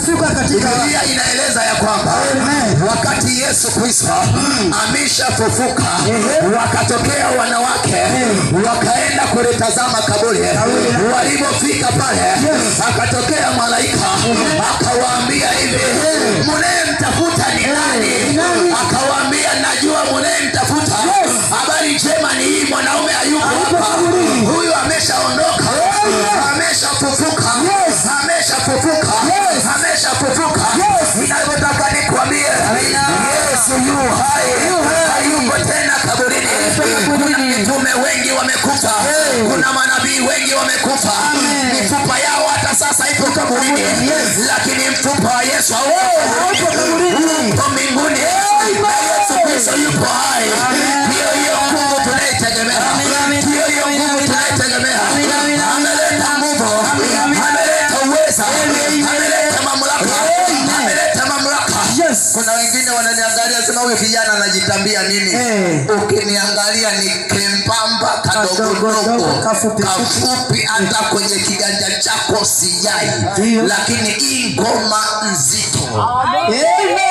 ameshuka katika. Biblia inaeleza ya kwamba wakati Yesu Kristo ameshafufuka, wakatokea wanawake wakaenda kulitazama kaburi. Walipofika pale, akatokea malaika akawaambia hivi, mnayemtafuta ni nani? Akawaambia, najua mnayemtafuta. Habari njema ni hii, mwanaume hayuko hapa. Huyu ameshaondoka, ameshafufuka, ameshafufuka, ameshafufuka. Ninataka nikwambie, Yesu yu hai, hayuko tena kaburini. Kuna mitume wengi wamekufa, kuna manabii wengi wamekufa, mifupa yao hata sasa ipo kaburini, lakini mfupa wa Yesu haupo kaburini, upo mbinguni. Yesu Kristo yupo hai. Hiyo nguvu tunaitegemea, hiyo nguvu tunaitegemea. Ameleta nguvu, ameleta uweza, ameleta mamlaka, ameleta mamlaka. Kuna wengine wananiangalia sema, huyu kijana anajitambia nini? Ukiniangalia ni kembamba kadogo kafupi, hata kwenye kiganja chako sijai, lakini hii ngoma nzito. Amen.